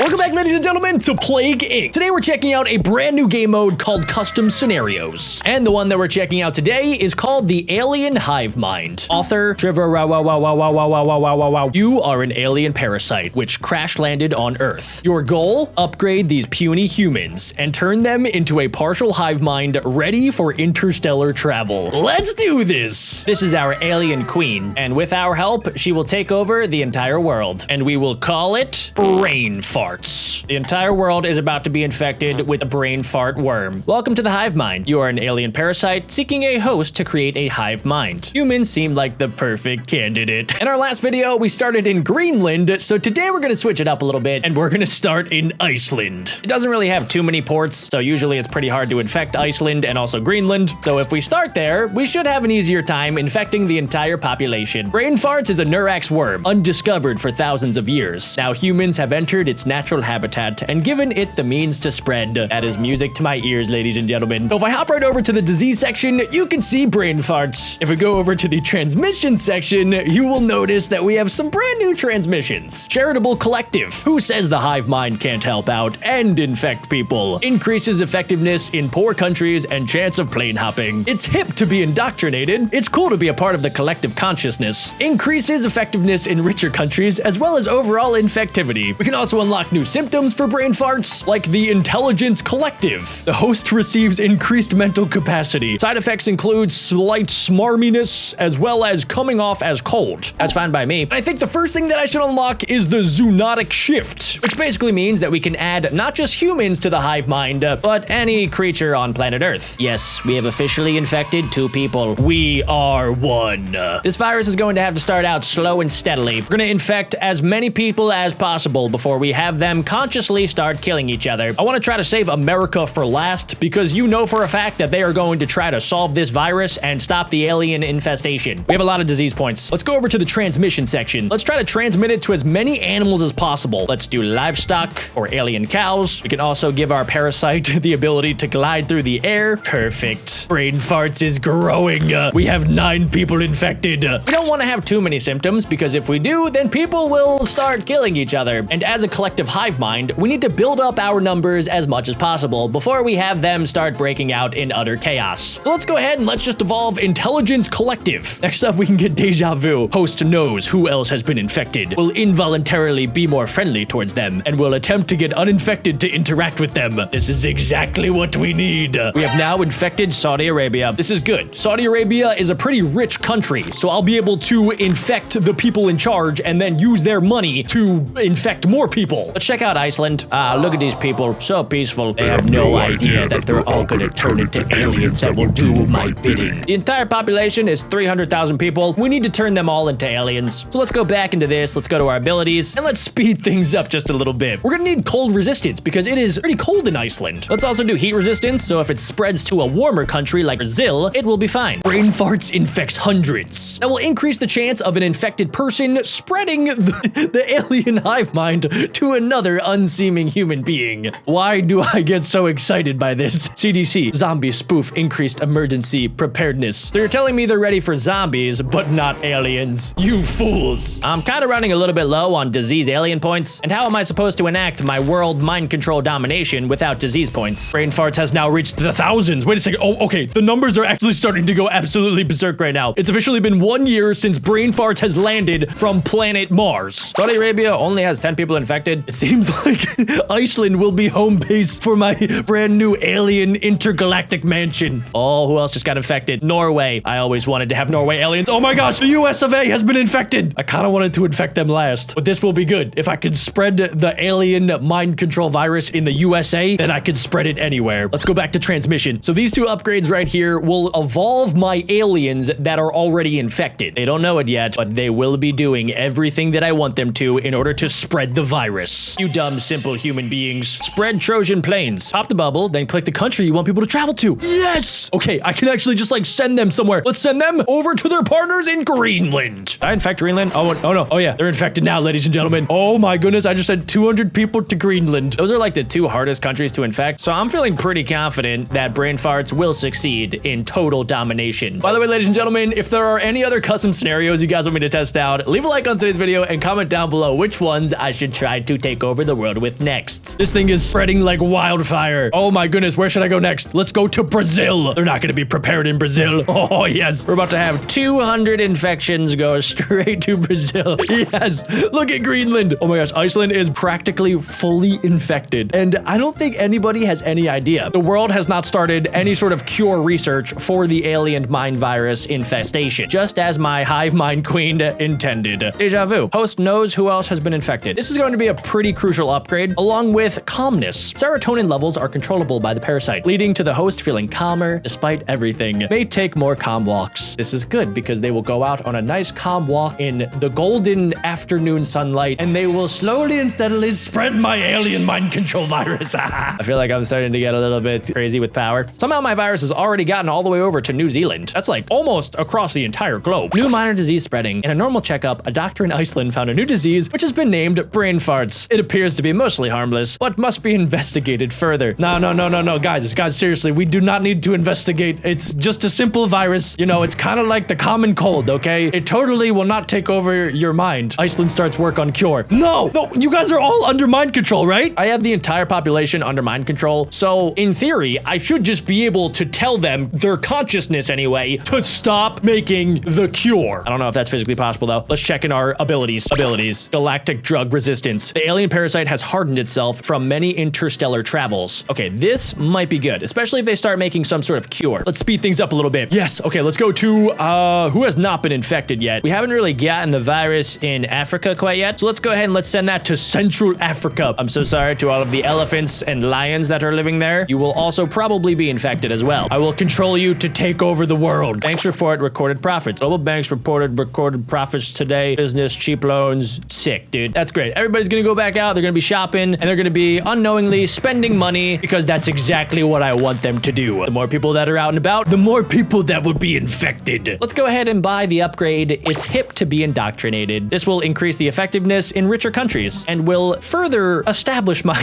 Welcome back, ladies and gentlemen, to Plague Inc. Today we're checking out a brand new game mode called Custom Scenarios. And the one that we're checking out today is called the Alien Hive Mind. Author, Trevor, you are an alien parasite which crash landed on Earth. Your goal? Upgrade these puny humans and turn them into a partial hive mind ready for interstellar travel. Let's do this! This is our alien queen, and with our help, she will take over the entire world, and we will call it Brain Farts. The entire world is about to be infected with a brain fart worm. Welcome to the hive mind. You are an alien parasite seeking a host to create a hive mind. Humans seem like the perfect candidate. In our last video, we started in Greenland, so today we're gonna switch it up a little bit, and we're gonna start in Iceland. It doesn't really have too many ports, so usually it's pretty hard to infect Iceland and also Greenland. So if we start there, we should have an easier time infecting the entire population. Brain farts is a Neurax worm, undiscovered for thousands of years. Now humans have entered its natural habitat and given it the means to spread. That is music to my ears, ladies and gentlemen. So if I hop right over to the disease section, you can see brain farts. If we go over to the transmission section, you will notice that we have some brand new transmissions. Charitable Collective. Who says the hive mind can't help out and infect people? Increases effectiveness in poor countries and chance of plane hopping. It's hip to be indoctrinated. It's cool to be a part of the collective consciousness. Increases effectiveness in richer countries as well as overall infectivity. We can also unlock new symptoms for brain farts, like the Intelligence Collective. The host receives increased mental capacity. Side effects include slight smarminess as well as coming off as cold. That's fine by me. I think the first thing that I should unlock is the Zoonotic Shift, which basically means that we can add not just humans to the hive mind, but any creature on planet Earth. Yes, we have officially infected 2 people. We are 1. This virus is going to have to start out slow and steadily. We're going to infect as many people as possible before we have them consciously start killing each other. I want to try to save America for last because you know for a fact that they are going to try to solve this virus and stop the alien infestation. We have a lot of disease points. Let's go over to the transmission section. Let's try to transmit it to as many animals as possible. Let's do livestock or alien cows. We can also give our parasite the ability to glide through the air. Perfect. Brain farts is growing. We have 9 people infected. We don't want to have too many symptoms because if we do, then people will start killing each other. And as a collective hive mind, we need to build up our numbers as much as possible before we have them start breaking out in utter chaos. So let's go ahead and let's just evolve Intelligence Collective. Next up, we can get Deja Vu. Host knows who else has been infected, will involuntarily be more friendly towards them, and will attempt to get uninfected to interact with them. This is exactly what we need. We have now infected Saudi Arabia. This is good. Saudi Arabia is a pretty rich country, so I'll be able to infect the people in charge and then use their money to infect more people. Let's check out Iceland. Look at these people, so peaceful. They have no idea that they're all gonna turn into aliens that will do my bidding. The entire population is 300,000 people. We need to turn them all into aliens. So let's go back into this. Let's go to our abilities and let's speed things up just a little bit. We're gonna need cold resistance because it is pretty cold in Iceland. Let's also do heat resistance, so if it spreads to a warmer country like Brazil, it will be fine. Brain farts infects hundreds. That will increase the chance of an infected person spreading the alien hive mind to another unseeming human being. Why do I get so excited by this? CDC, zombie spoof increased emergency preparedness. So you're telling me they're ready for zombies, but not aliens. You fools. I'm kind of running a little bit low on disease alien points, and how am I supposed to enact my world mind control domination without disease points? Brain farts has now reached the thousands. Wait a second. Oh, okay. The numbers are actually starting to go absolutely berserk right now. It's officially been 1 year since Brain farts has landed from planet Mars. Saudi Arabia only has 10 people infected. It seems like Iceland will be home base for my brand new alien intergalactic mansion. Oh, who else just got infected? Norway. I always wanted to have Norway aliens. Oh my gosh, the US of A has been infected. I kind of wanted to infect them last, but this will be good. If I could spread the alien mind control virus in the USA, then I could spread it anywhere. Let's go back to transmission. So these 2 upgrades right here will evolve my aliens that are already infected. They don't know it yet, but they will be doing everything that I want them to in order to spread the virus. You dumb, simple human beings. Spread Trojan planes. Pop the bubble, then click the country you want people to travel to. Yes! Okay, I can actually just like send them somewhere. Let's send them over to their partners in Greenland. Did I infect Greenland? Oh no. Oh yeah, they're infected now, ladies and gentlemen. Oh my goodness, I just sent 200 people to Greenland. Those are like the 2 hardest countries to infect, so I'm feeling pretty confident that brain farts will succeed in total domination. By the way, ladies and gentlemen, if there are any other custom scenarios you guys want me to test out, leave a like on today's video and comment down below which ones I should try to take take over the world with next. This thing is spreading like wildfire. Oh my goodness, where should I go next? Let's go to Brazil. They're not going to be prepared in Brazil. Oh yes, we're about to have 200 infections go straight to Brazil. Yes, look at Greenland. Oh my gosh, Iceland is practically fully infected. And I don't think anybody has any idea. The world has not started any sort of cure research for the alien mind virus infestation, just as my hive mind queen intended. Deja vu. Host knows who else has been infected. This is going to be a pretty crucial upgrade, along with calmness. Serotonin levels are controllable by the parasite, leading to the host feeling calmer despite everything. May take more calm walks. This is good because they will go out on a nice calm walk in the golden afternoon sunlight, and they will slowly and steadily spread my alien mind control virus. I feel like I'm starting to get a little bit crazy with power. Somehow my virus has already gotten all the way over to New Zealand. That's like almost across the entire globe. New minor disease spreading. In a normal checkup, a doctor in Iceland found a new disease, which has been named brain farts. It appears to be mostly harmless, but must be investigated further. No, guys, seriously, we do not need to investigate. It's just a simple virus. You know, it's kind of like the common cold, okay? It totally will not take over your mind. Iceland starts work on cure. No, you guys are all under mind control, right? I have the entire population under mind control, so in theory, I should just be able to tell them, their consciousness anyway, to stop making the cure. I don't know if that's physically possible though. Let's check in our abilities. Galactic drug resistance. The alien parasite has hardened itself from many interstellar travels. Okay, this might be good, especially if they start making some sort of cure. Let's speed things up a little bit. Yes, okay, let's go to, who has not been infected yet? We haven't really gotten the virus in Africa quite yet, so let's go ahead and let's send that to Central Africa. I'm so sorry to all of the elephants and lions that are living there. You will also probably be infected as well. I will control you to take over the world. Banks report recorded profits. Global banks reported recorded profits today. Business, cheap loans. Sick, dude. That's great. Everybody's gonna go back out. They're gonna be shopping and they're gonna be unknowingly spending money because that's exactly what I want them to do. The more people that are out and about, the more people that will be infected. Let's go ahead and buy the upgrade. It's hip to be indoctrinated. This will increase the effectiveness in richer countries and will further establish my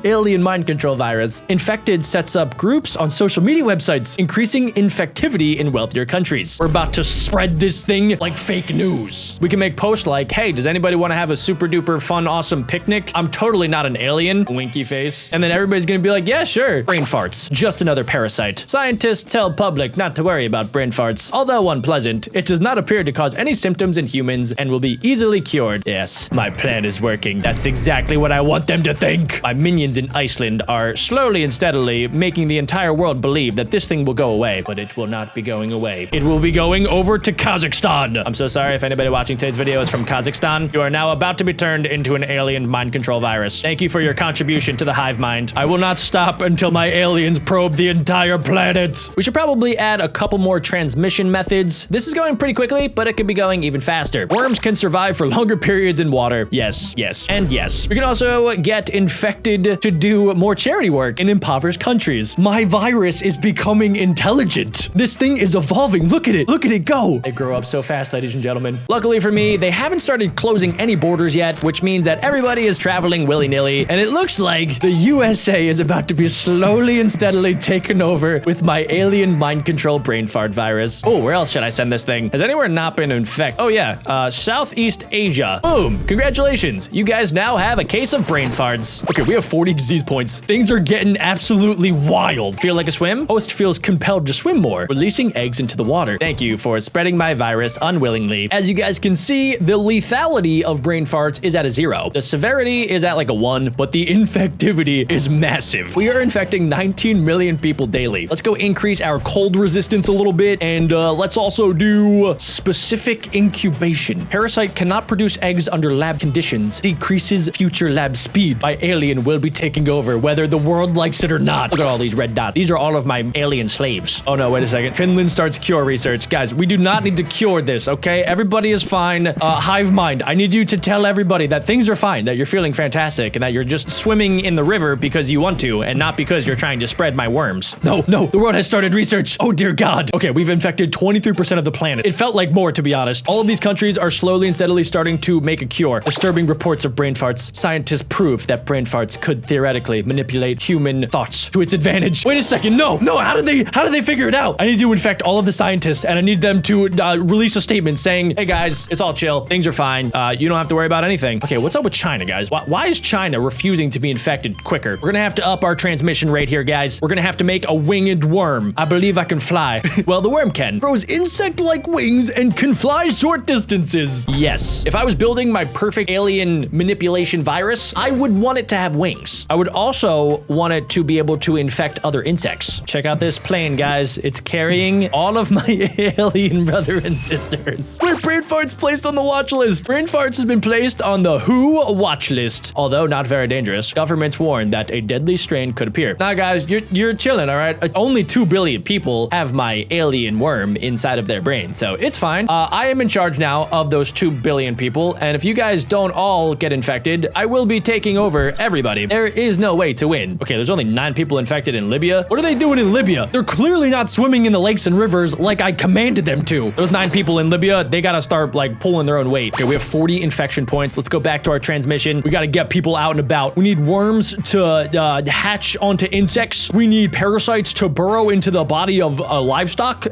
alien mind control virus. Infected sets up groups on social media websites, increasing infectivity in wealthier countries. We're about to spread this thing like fake news. We can make posts like, hey, does anybody want to have a super duper fun, awesome picnic? I'm totally not an alien. Winky face. And then everybody's gonna be like, yeah, sure. Brain farts. Just another parasite. Scientists tell public not to worry about brain farts. Although unpleasant, it does not appear to cause any symptoms in humans and will be easily cured. Yes, my plan is working. That's exactly what I want them to think. My minions in Iceland are slowly and steadily making the entire world believe that this thing will go away, but it will not be going away. It will be going over to Kazakhstan. I'm so sorry if anybody watching today's video is from Kazakhstan. You are now about to be turned into an alien mind control virus. Thank you for your contribution to the hive mind. I will not stop until my aliens probe the entire planet. We should probably add a couple more transmission methods. This is going pretty quickly, but it could be going even faster. Worms can survive for longer periods in water. Yes, and yes. We can also get infected to do more charity work in impoverished countries. My virus is becoming intelligent. This thing is evolving. Look at it go. They grow up so fast, ladies and gentlemen. Luckily for me, they haven't started closing any borders yet, which means that everybody is traveling willy-nilly, and it looks like the USA is about to be slowly and steadily taken over with my alien mind control brain fart virus. Oh, where else should I send this thing? Has anywhere not been infected? Oh yeah, Southeast Asia. Boom, congratulations. You guys now have a case of brain farts. Okay, we have 40 disease points. Things are getting absolutely wild. Feel like a swim? Host feels compelled to swim more, releasing eggs into the water. Thank you for spreading my virus unwillingly. As you guys can see, the lethality of brain farts is at a 0. The severity is at like a 1, but the infectivity is massive. We are infecting 19 million people daily. Let's go increase our cold resistance a little bit, and let's also do specific incubation. Parasite cannot produce eggs under lab conditions. Decreases future lab speed. My alien will be taking over, whether the world likes it or not. Look at all these red dots. These are all of my alien slaves. Oh no, wait a second. Finland starts cure research. Guys, we do not need to cure this, okay? Everybody is fine. Hive mind, I need you to tell everybody that things are fine, that you're feeling fantastic, and that you're just swimming in the river because you want to, and not because you're trying to spread my worms. No, the world has started research. Oh dear God. Okay, we've infected 23% of the planet. It felt like more, to be honest. All of these countries are slowly and steadily starting to make a cure. Disturbing reports of brain farts. Scientists prove that brain farts could theoretically manipulate human thoughts to its advantage. Wait a second, no, how did they figure it out? I need to infect all of the scientists, and I need them to release a statement saying, hey guys, it's all chill. Things are fine. You don't have to worry about anything. Okay, what's up with China, guys? guys. Why is China refusing to be infected quicker? We're gonna have to up our transmission rate here, guys. We're gonna have to make a winged worm. I believe I can fly. Well, the worm can. Grows insect-like wings and can fly short distances. Yes. If I was building my perfect alien manipulation virus, I would want it to have wings. I would also want it to be able to infect other insects. Check out this plane, guys. It's carrying all of my alien brother and sisters. With brain farts placed on the watch list. Brain farts has been placed on the WHO watch list, although not very dangerous. Governments warn that a deadly strain could appear. Now, guys, you're chilling, all right? Only 2 billion people have my alien worm inside of their brain, so it's fine. I am in charge now of those 2 billion people, and if you guys don't all get infected, I will be taking over everybody. There is no way to win. Okay, there's only 9 people infected in Libya. What are they doing in Libya? They're clearly not swimming in the lakes and rivers like I commanded them to. Those 9 people in Libya, they gotta start like pulling their own weight. Okay, we have 40 infection points. Let's go back to our transmission. We gotta get people out and about. We need worms to hatch onto insects. We need parasites to burrow into the body of livestock.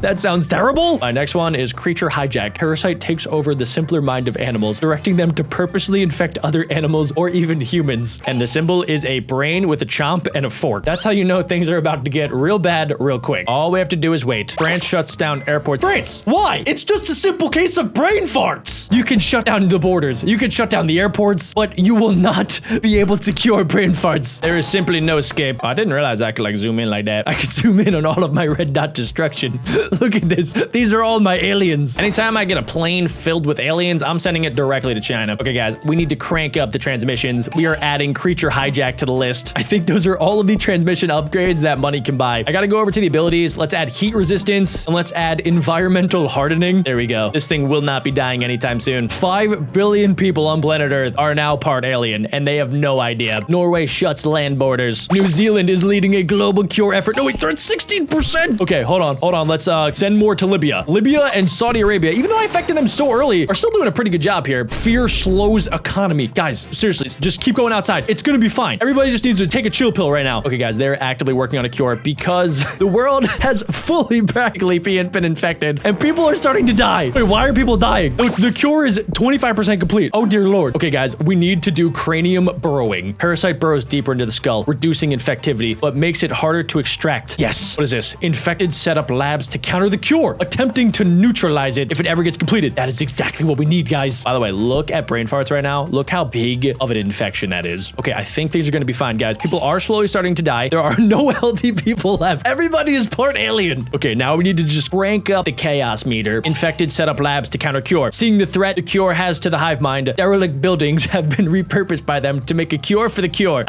That sounds terrible. Next one is creature hijack. Parasite takes over the simpler mind of animals, directing them to purposely infect other animals or even humans. And the symbol is a brain with a chomp and a fork. That's how you know things are about to get real bad real quick. All we have to do is wait. France shuts down airports. France, why? It's just a simple case of brain farts. You can shut down the borders. You can shut down the airports, but you will not be able to cure brain farts. There is simply no escape. I didn't realize I could like zoom in like that. I could zoom in on all of my red dot destruction. Look at this. These are all my aliens. Anytime I get a plane filled with aliens, I'm sending it directly to China. Okay, guys, we need to crank up the transmissions. We are adding creature hijack to the list. I think those are all of the transmission upgrades that money can buy. I gotta go over to the abilities. Let's add heat resistance and let's add environmental hardening. There we go. This thing will not be dying anytime soon. 5 billion people on planet Earth are now part alien and they have no idea. Norway shuts land borders. New Zealand is leading a global cure effort. No, wait, they're at 16%. Okay, hold on. Let's send more to Libya. Libya and Saudi Arabia, even though I affected them so early, are still doing a pretty good job here. Fear slows economy. Guys, seriously, just keep going outside. It's gonna be fine. Everybody just needs to take a chill pill right now. Okay, guys, they're actively working on a cure because the world has fully practically been infected and people are starting to die. Wait, why are people dying? The cure is 25% complete. Oh, dear Lord. Okay, guys, we need to do cranium burrowing. Parasite burrows deeper into the skull, reducing infectivity, but makes it harder to extract. Yes. What is this? Infected set up labs to counter the cure, attempting to neutralize it if it ever gets completed. That is exactly what we need, guys. By the way, look at brain farts right now. Look how big of an infection that is. Okay, I think things are going to be fine, guys. People are slowly starting to die. There are no healthy people left. Everybody is part alien. Okay, now we need to just crank up the chaos meter. Infected set up labs to counter cure. Seeing the threat the cure has to the hive mind, derelict buildings have been repurposed by them to make a cure for the cure.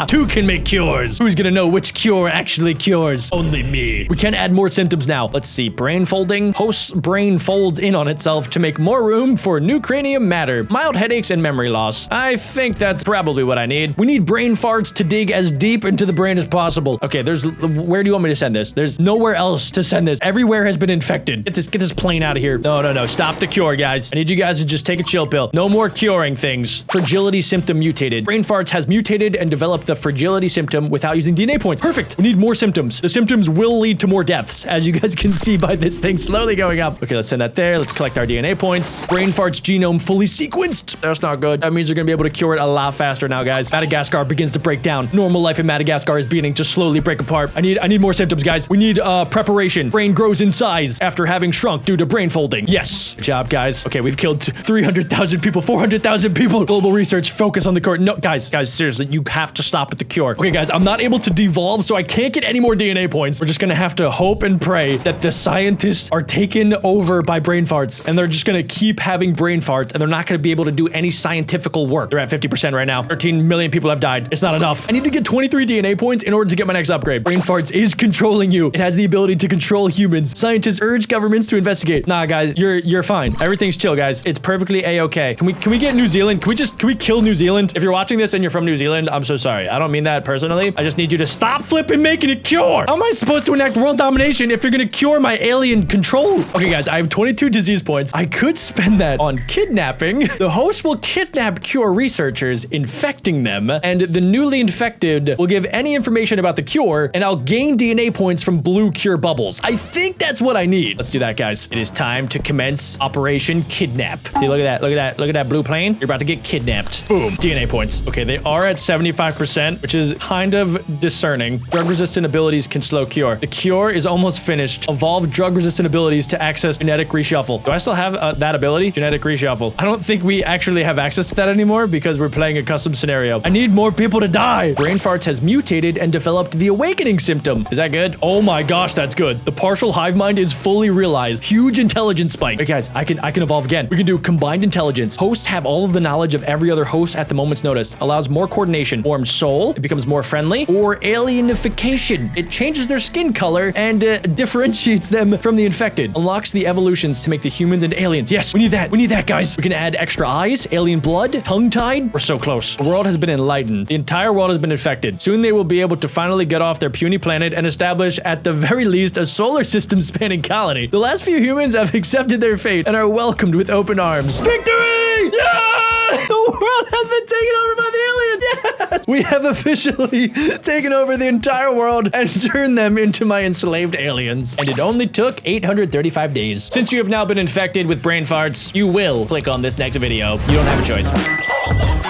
Two can make cures. Who's gonna know which cure actually cures? Only me. We can add more symptoms now. Let's see. Brain folding. Host's brain folds in on itself to make more room for new cranium matter. Mild headaches and memory loss. I think that's probably what I need. We need brain farts to dig as deep into the brain as possible. Okay, where do you want me to send this? There's nowhere else to send this. Everywhere has been infected. Get this plane out of here. No. Stop the cure, guys. I need you guys to just take a chill pill. No more curing things. Fragility symptom mutated. Brain farts has mutated and developed the fragility symptom without using DNA points. Perfect. We need more symptoms. The symptoms will lead to more deaths, as you guys can see by this thing slowly going up. Okay, let's send that there. Let's collect our DNA points. Brain farts genome fully sequenced. That's not good. That means they're gonna be able to cure it a lot faster now, guys. Madagascar begins to break down. Normal life in Madagascar is beginning to slowly break apart. I need more symptoms, guys. We need preparation. Brain grows in size after having shrunk due to brain folding. Yes. Good job, guys. Okay, we've killed 300,000 people, 400,000 people. Global research, focus on the cure. No, guys, seriously, you have to stop at the cure. Okay, guys, I'm not able to devolve, so I can't get any more DNA points. We're just gonna have to hope and pray that the scientists are taken over by brain farts, and they're just gonna keep having brain farts, and they're not gonna be able to do any scientifical work. They're at 50% right now. 13 million people have died. It's not enough. I need to get 23 DNA points in order to get my next upgrade. Brain farts is controlling you. It has the ability to control humans. Scientists urge governments to investigate. Nah, guys, you're fine. Everything's chill, guys. It's perfectly a-okay. Can we get New Zealand? Can we kill New Zealand? If you're watching this and you're from New Zealand, I'm so sorry. I don't mean that personally. I just need you to stop flipping making a cure. How am I supposed to enact world domination if you're gonna cure my alien control. Okay, guys, I have 22 disease points. I could spend that on kidnapping. The host will kidnap cure researchers, infecting them, and the newly infected will give any information about the cure, and I'll gain DNA points from blue cure bubbles. I think that's what I need. Let's do that, guys. It is time to commence Operation Kidnap. See, look at that. Look at that. Look at that blue plane. You're about to get kidnapped. Boom. DNA points. Okay, they are at 75%, which is kind of discerning. Drug-resistant abilities can slow cure. The cure is almost finished. Evolve drug-resistant abilities to access genetic reshuffle. Do I still have that ability? Genetic reshuffle. I don't think we actually have access to that anymore because we're playing a custom scenario. I need more people to die. Brain Farts has mutated and developed the awakening symptom. Is that good? Oh my gosh, that's good. The partial hive mind is fully realized. Huge intelligence spike. Okay, guys, I can evolve again. We can do combined intelligence. Hosts have all of the knowledge of every other host at the moment's notice. Allows more coordination. Forms soul. It becomes more friendly. Or alienification. It changes their skin color and differentiates them from the infected. Unlocks the evolutions to make the humans and aliens. Yes, we need that. We need that, guys. We can add extra eyes, alien blood, tongue-tied. We're so close. The world has been enlightened. The entire world has been infected. Soon they will be able to finally get off their puny planet and establish, at the very least, a solar system spanning colony. The last few humans have accepted their fate and are welcomed with open arms. Victory! Yeah! The world has been taken over by the aliens. Yes! We have officially taken over the entire world and turned them into my enslaved aliens. And it only took 835 days. Since you have now been infected with brain farts, you will click on this next video. You don't have a choice.